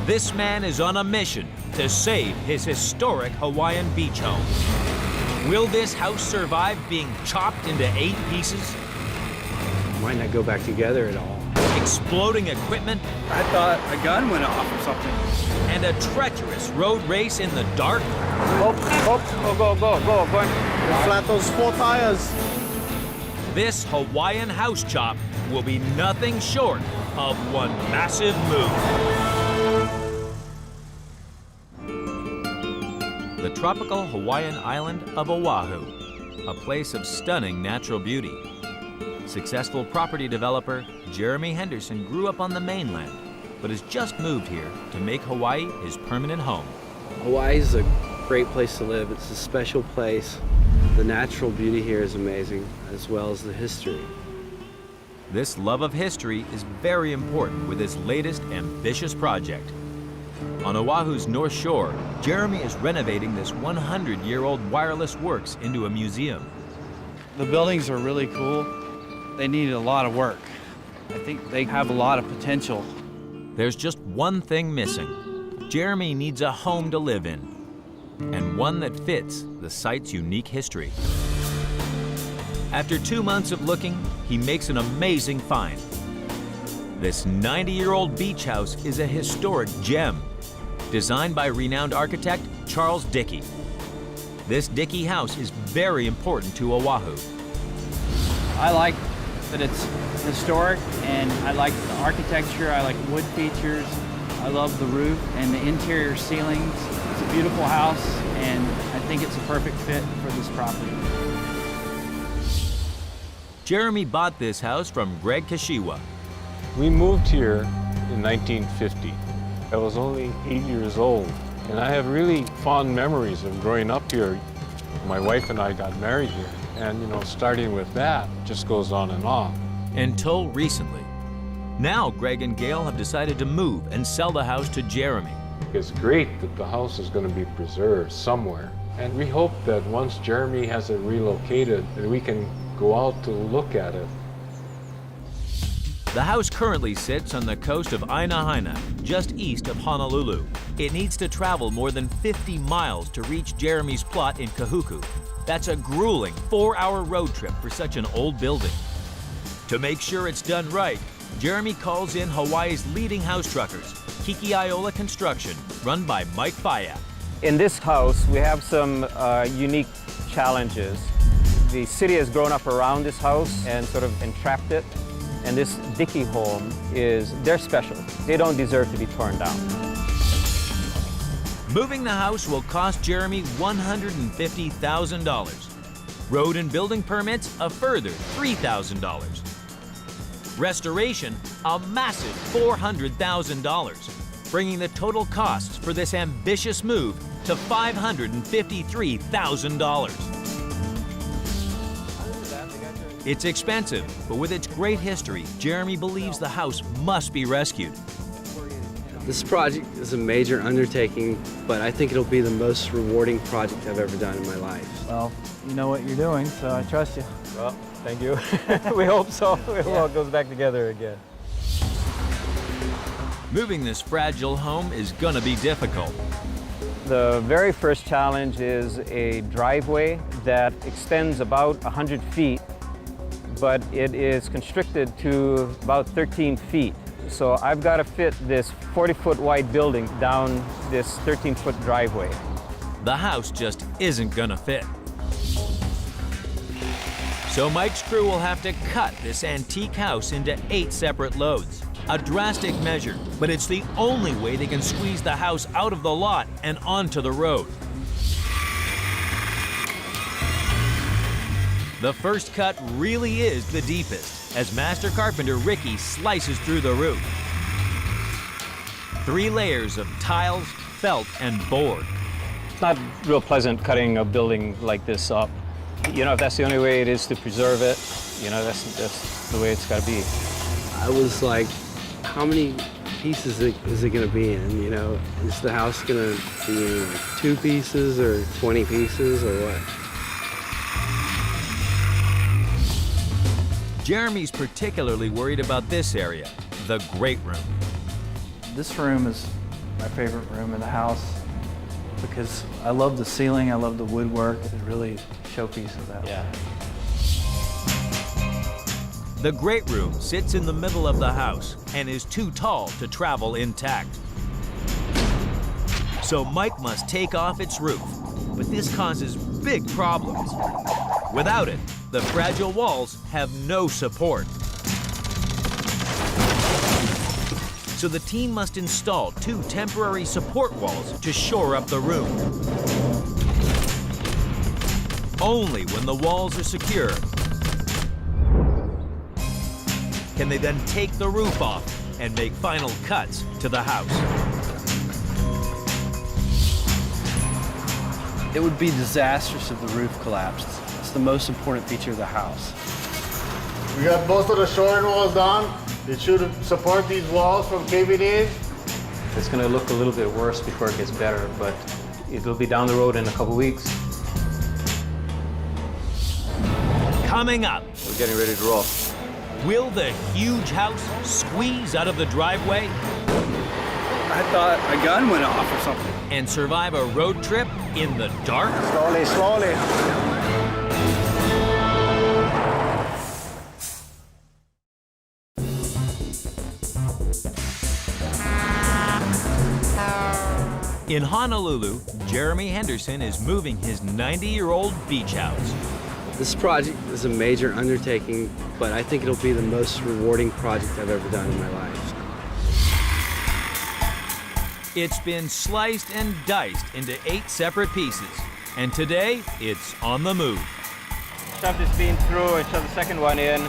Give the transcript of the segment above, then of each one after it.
This man is on a mission to save his historic Hawaiian beach home. Will this house survive being chopped into 8 pieces? Might not go back together at all. Exploding equipment? I thought a gun went off or something. And a treacherous road race in the dark? Go. Flat those 4 tires. This Hawaiian house chop will be nothing short of one massive move. The tropical Hawaiian island of Oahu, a place of stunning natural beauty. Successful property developer Jeremy Henderson grew up on the mainland, but has just moved here to make Hawaii his permanent home. Hawaii is a great place to live. It's a special place. The natural beauty here is amazing, as well as the history. This love of history is very important with his latest ambitious project. On Oahu's North Shore, Jeremy is renovating this 100-year-old wireless works into a museum. The buildings are really cool. They need a lot of work. I think they have a lot of potential. There's just one thing missing. Jeremy needs a home to live in, and one that fits the site's unique history. After 2 months of looking, he makes an amazing find. This 90-year-old beach house is a historic gem, designed by renowned architect Charles Dickey. This Dickey house is very important to Oahu. I like that it's historic, and I like the architecture. I like wood features. I love the roof and the interior ceilings. It's a beautiful house, and I think it's a perfect fit for this property. Jeremy bought this house from Greg Kashiwa. We moved here in 1950. I was only 8 years old, and I have really fond memories of growing up here. My wife and I got married here, and starting with that just goes on and on. Until recently. Now Greg and Gail have decided to move and sell the house to Jeremy. It's great that the house is going to be preserved somewhere, and we hope that once Jeremy has it relocated, that we can go out to look at it. The house currently sits on the coast of Ainahaina, just east of Honolulu. It needs to travel more than 50 miles to reach Jeremy's plot in Kahuku. That's a grueling 4-hour road trip for such an old building. To make sure it's done right, Jeremy calls in Hawaii's leading house truckers, Kikiaola Construction, run by Mike Faya. In this house, we have some unique challenges. The city has grown up around this house and sort of entrapped it. And this Dickey home they're special. They don't deserve to be torn down. Moving the house will cost Jeremy $150,000. Road and building permits, a further $3,000. Restoration, a massive $400,000, bringing the total costs for this ambitious move to $553,000. It's expensive, but with its great history, Jeremy believes the house must be rescued. This project is a major undertaking, but I think it'll be the most rewarding project I've ever done in my life. Well, you know what you're doing, so I trust you. Well, thank you. We hope so. We hope it all goes back together again. Moving this fragile home is gonna be difficult. The very first challenge is a driveway that extends about 100 feet, but it is constricted to about 13 feet. So I've got to fit this 40-foot wide building down this 13-foot driveway. The house just isn't gonna fit. So Mike's crew will have to cut this antique house into 8 separate loads. A drastic measure, but it's the only way they can squeeze the house out of the lot and onto the road. The first cut really is the deepest, as master carpenter Ricky slices through the roof. 3 layers of tiles, felt, and board. It's not real pleasant cutting a building like this up. If that's the only way it is to preserve it, that's the way it's got to be. I was like, how many pieces is it going to be in? Is the house going to be like 2 pieces or 20 pieces or what? Jeremy's particularly worried about this area, the great room. This room is my favorite room in the house because I love the ceiling, I love the woodwork. It really showpieces that. Yeah. The great room sits in the middle of the house and is too tall to travel intact. So Mike must take off its roof, but this causes big problems. Without it, the fragile walls have no support. So the team must install 2 temporary support walls to shore up the room. Only when the walls are secure can they then take the roof off and make final cuts to the house. It would be disastrous if the roof collapsed. It's the most important feature of the house. We got most of the shoring walls done. It should support these walls from KVD. It's going to look a little bit worse before it gets better, but it'll be down the road in a couple weeks. Coming up, We're getting ready to roll. will the huge house squeeze out of the driveway I thought a gun went off or something. and survive a road trip in the dark? Slowly, slowly. In Honolulu, Jeremy Henderson is moving his 90-year-old beach house. This project is a major undertaking, but I think it'll be the most rewarding project I've ever done in my life. It's been sliced and diced into 8 separate pieces, and today it's on the move. Shove this beam through and shove the second one in.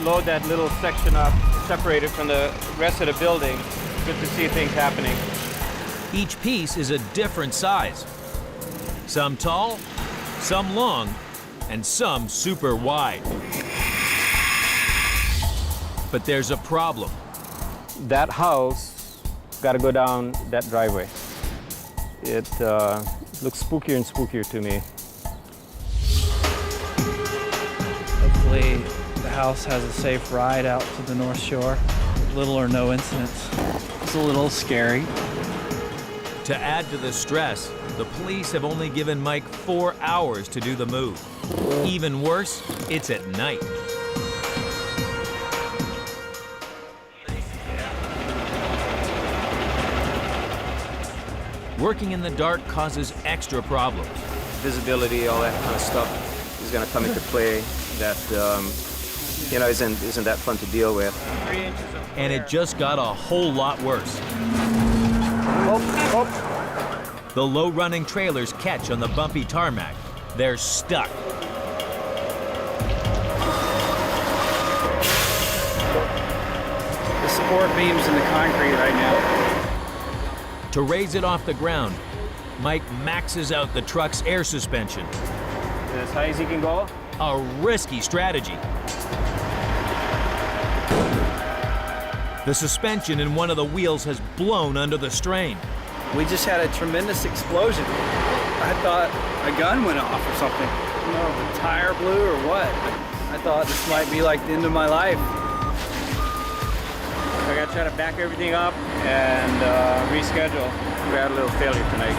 Load that little section up, separate it from the rest of the building. Good to see things happening. Each piece is a different size. Some tall, some long, and some super wide. But there's a problem. That house got to go down that driveway. It looks spookier and spookier to me. Hopefully the house has a safe ride out to the North Shore. Little or no incidents. It's a little scary. To add to the stress, the police have only given Mike 4 hours to do the move. Even worse, it's at night. Working in the dark causes extra problems. Visibility, all that kind of stuff is going to come into play that, isn't that fun to deal with. And it just got a whole lot worse. The low-running trailers catch on the bumpy tarmac. They're stuck. The support beam's in the concrete right now. To raise it off the ground, Mike maxes out the truck's air suspension. As high as he can go. A risky strategy. The suspension in one of the wheels has blown under the strain. We just had a tremendous explosion. I thought a gun went off or something. I don't know if a tire blew or what. I thought this might be like the end of my life. I got to try to back everything up and reschedule. We had a little failure tonight.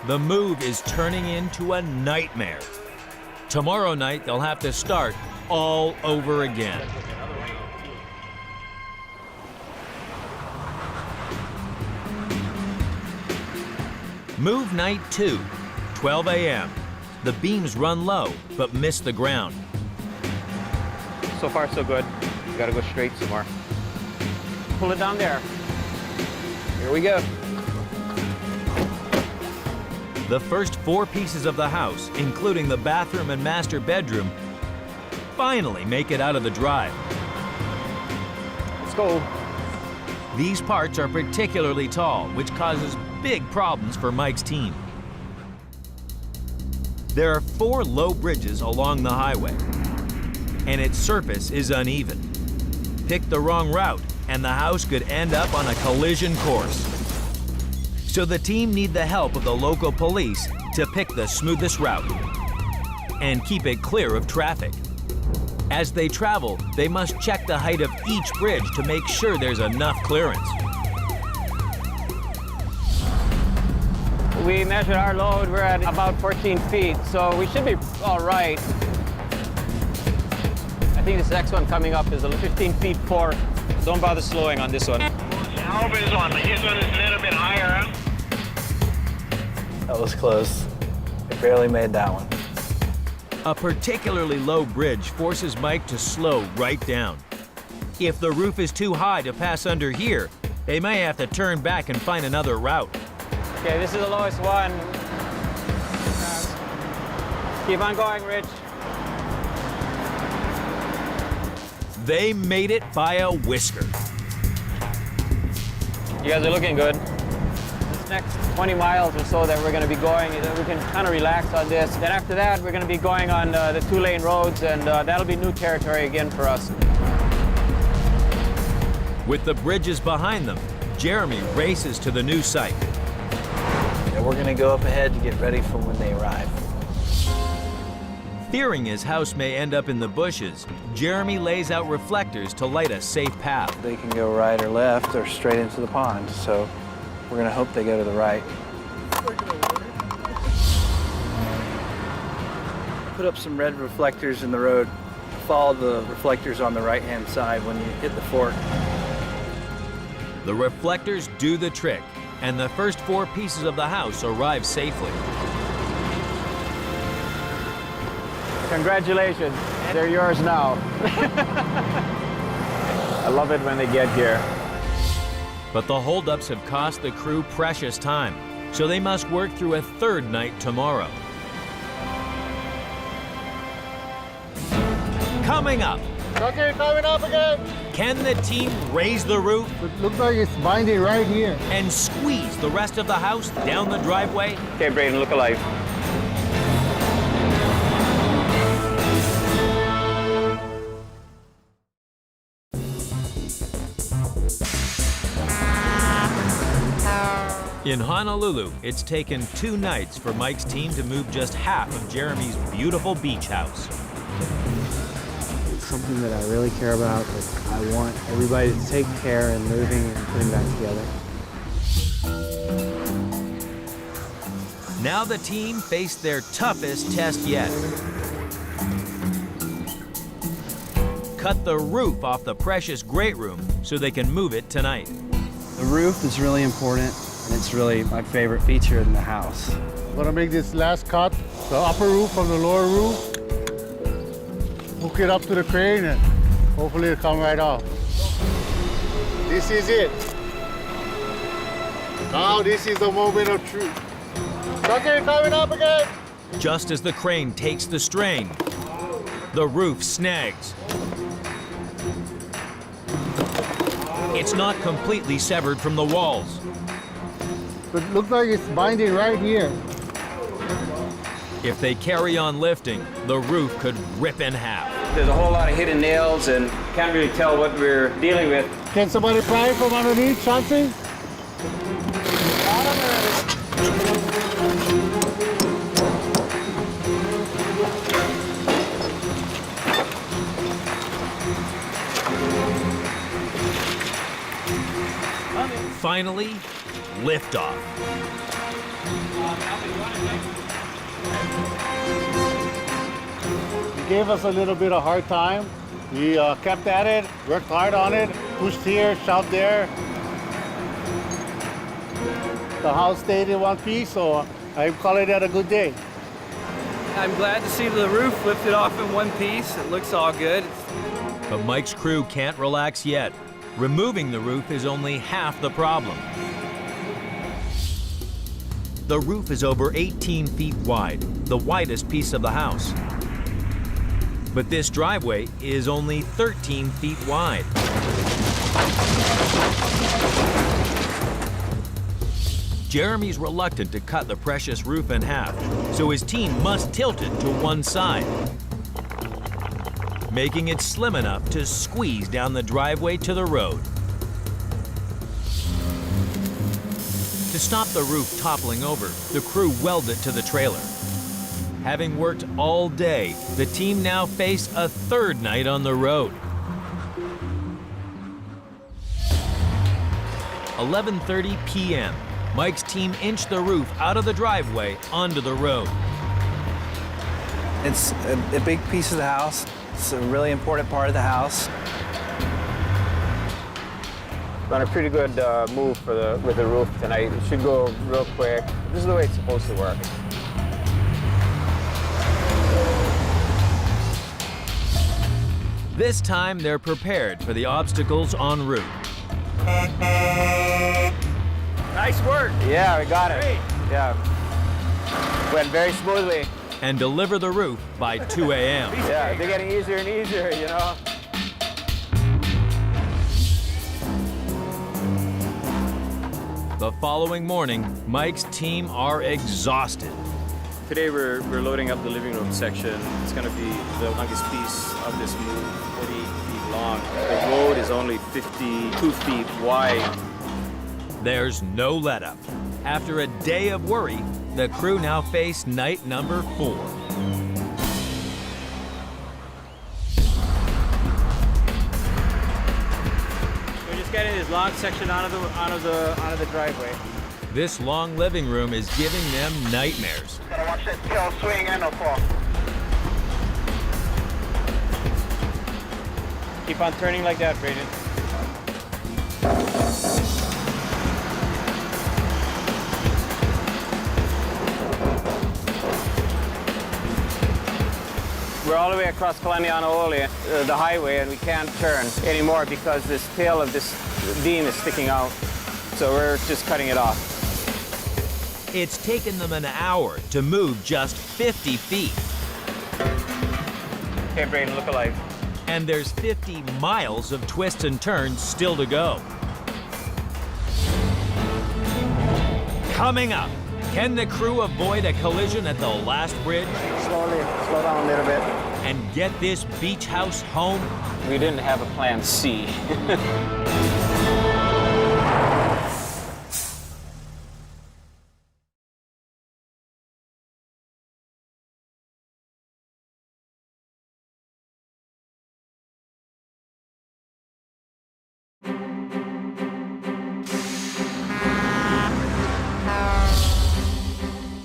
The move is turning into a nightmare. Tomorrow night, they'll have to start all over again. Move night 2, 12 a.m. The beams run low, but miss the ground. So far, so good. We got to go straight some more. Pull it down there. Here we go. The first 4 pieces of the house, including the bathroom and master bedroom, finally make it out of the drive. Let's go. These parts are particularly tall, which causes big problems for Mike's team. There are 4 low bridges along the highway, and its surface is uneven. Pick the wrong route, and the house could end up on a collision course. So the team need the help of the local police to pick the smoothest route and keep it clear of traffic. As they travel, they must check the height of each bridge to make sure there's enough clearance. We measured our load, we're at about 14 feet, so we should be all right. I think this next one coming up is 15 feet 4. Don't bother slowing on this one. I hope this one is a little bit higher. That was close. I barely made that one. A particularly low bridge forces Mike to slow right down. If the roof is too high to pass under here, they may have to turn back and find another route. Okay, this is the lowest one. Keep on going, Rich. They made it by a whisker. You guys are looking good. This next 20 miles or so that we're going to be going, we can kind of relax on this. Then after that, we're going to be going on the 2-lane roads, and that'll be new territory again for us. With the bridges behind them, Jeremy races to the new site. And we're gonna go up ahead to get ready for when they arrive. Fearing his house may end up in the bushes, Jeremy lays out reflectors to light a safe path. They can go right or left or straight into the pond, so we're gonna hope they go to the right. Put up some red reflectors in the road. Follow the reflectors on the right-hand side when you hit the fork. The reflectors do the trick, and the first 4 pieces of the house arrive safely. Congratulations, they're yours now. I love it when they get here. But the holdups have cost the crew precious time, so they must work through a 3rd night tomorrow. Coming up, Okay, coming up again. can the team raise the roof It looks like it's binding right here. and squeeze the rest of the house down the driveway? Okay, Braden, look alive. In Honolulu, it's taken 2 nights for Mike's team to move just half of Jeremy's beautiful beach house. It's something that I really care about. Like, I want everybody to take care in moving and putting back together. Now the team faced their toughest test yet. Cut the roof off the precious great room so they can move it tonight. The roof is really important, and it's really my favorite feature in the house. I'm gonna make this last cut, the upper roof from the lower roof. Hook it up to the crane and hopefully it'll come right off. This is it. Now this is the moment of truth. Okay, coming up again. Just as the crane takes the strain, the roof snags. It's not completely severed from the walls. It looks like it's binding right here. If they carry on lifting, the roof could rip in half. There's a whole lot of hidden nails and can't really tell what we're dealing with. Can somebody pry it from underneath, Chauncey? Finally, liftoff. He gave us a little bit of hard time. We kept at it, worked hard on it, pushed here, shoved there. The house stayed in one piece, so I call it a good day. I'm glad to see the roof lifted off in one piece. It looks all good. But Mike's crew can't relax yet. Removing the roof is only half the problem. The roof is over 18 feet wide, the widest piece of the house. But this driveway is only 13 feet wide. Jeremy's reluctant to cut the precious roof in half, so his team must tilt it to one side, making it slim enough to squeeze down the driveway to the road. To stop the roof toppling over, the crew weld it to the trailer. Having worked all day, the team now face a third night on the road. 11:30 p.m. Mike's team inched the roof out of the driveway onto the road. It's a big piece of the house. It's a really important part of the house. Done a pretty good move with the roof tonight. It should go real quick. This is the way it's supposed to work. This time, they're prepared for the obstacles en route. Nice work. Yeah, we got it. Great. Yeah. Went very smoothly. And deliver the roof by 2 a.m. Yeah, they're getting easier and easier, you know. The following morning, Mike's team are exhausted. Today we're loading up the living room section. It's going to be the longest piece of this move, 48 feet long. The road is only 52 feet wide. There's no let-up. After a day of worry, the crew now face night number 4. We're just getting this long section out of the driveway. This long living room is giving them nightmares. Gotta watch that tail swing and no fall. Keep on turning like that, Braden. We're all the way across Kalanianaole, the highway, and we can't turn anymore because this tail of this beam is sticking out. So we're just cutting it off. It's taken them an hour to move just 50 feet. Okay, Braden, look alive. And there's 50 miles of twists and turns still to go. Coming up, can the crew avoid a collision at the last bridge Slowly, slow down a little bit. and get this beach house home? We didn't have a plan C.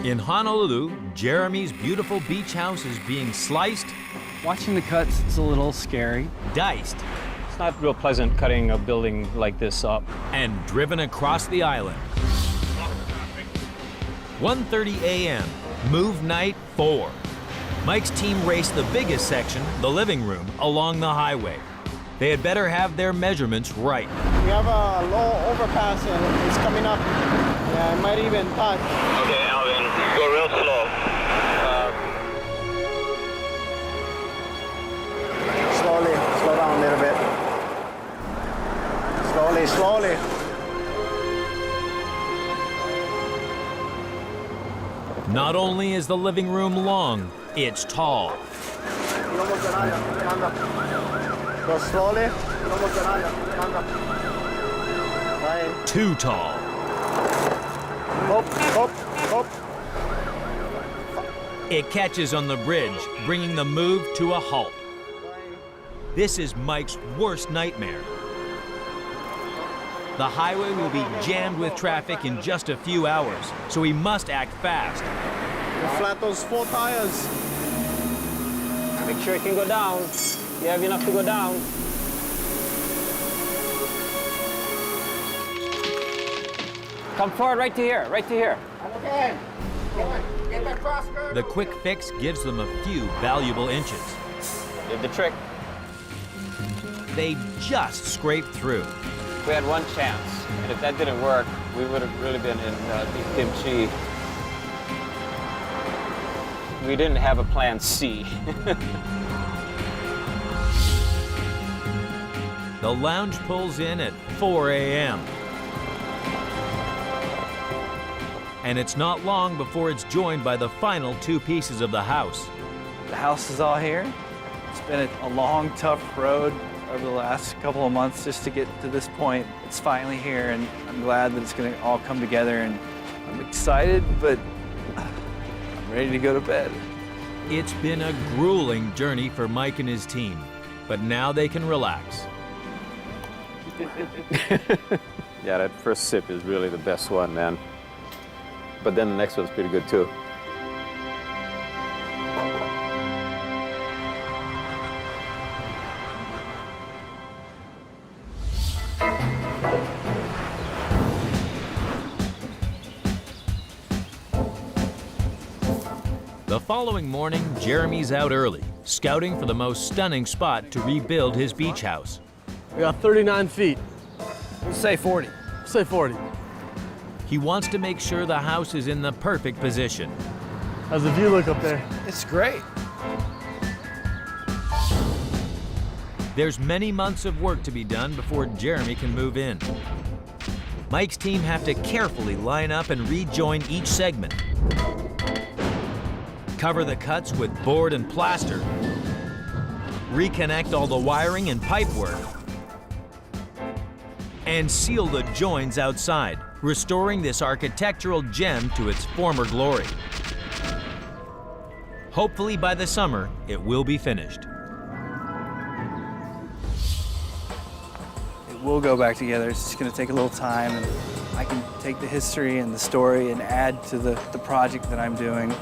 In Honolulu, Jeremy's beautiful beach house is being sliced, Watching the cuts is a little scary. diced, It's not real pleasant cutting a building like this up. and driven across the island. 1:30 a.m., move night 4. Mike's team raced the biggest section, the living room, along the highway. They had better have their measurements right. We have a low overpass and it's coming up. Yeah, it might even touch. Okay, Alvin, go real slow. Slowly, slow down a little bit. Slowly, slowly. Not only is the living room long, it's tall. Go slowly. Right. Too tall. Hop, hop, hop. It catches on the bridge, bringing the move to a halt. This is Mike's worst nightmare. The highway will be jammed with traffic in just a few hours, so he must act fast. Flat those 4 tires. Make sure it can go down. You have enough to go down. Come forward, right to here, right to here. Okay. Get that cross curve. The quick fix gives them a few valuable inches. Did the trick. They just scraped through. We had one chance, and if that didn't work, we would have really been in deep kimchi. We didn't have a plan C. The lounge pulls in at 4 a.m. And it's not long before it's joined by the final 2 pieces of the house. The house is all here. It's been a long, tough road over the last couple of months just to get to this point. It's finally here, and I'm glad that it's going to all come together, and I'm excited, but I'm ready to go to bed. It's been a grueling journey for Mike and his team, but now they can relax. Yeah, that first sip is really the best one, man. But then the next one's pretty good too. The following morning, Jeremy's out early, scouting for the most stunning spot to rebuild his beach house. We got 39 feet. We'll say 40. Say 40. He wants to make sure the house is in the perfect position. How's the view look up there? It's great. There's many months of work to be done before Jeremy can move in. Mike's team have to carefully line up and rejoin each segment. Cover the cuts with board and plaster. Reconnect all the wiring and pipework. And seal the joins outside, restoring this architectural gem to its former glory. Hopefully by the summer, it will be finished. It will go back together. It's just going to take a little time, and I can take the history and the story and add to the project that I'm doing.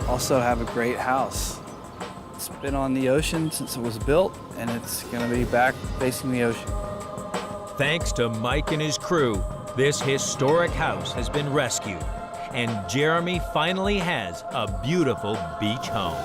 Also have a great house. It's been on the ocean since it was built, and it's going to be back facing the ocean. Thanks to Mike and his crew, this historic house has been rescued, and Jeremy finally has a beautiful beach home.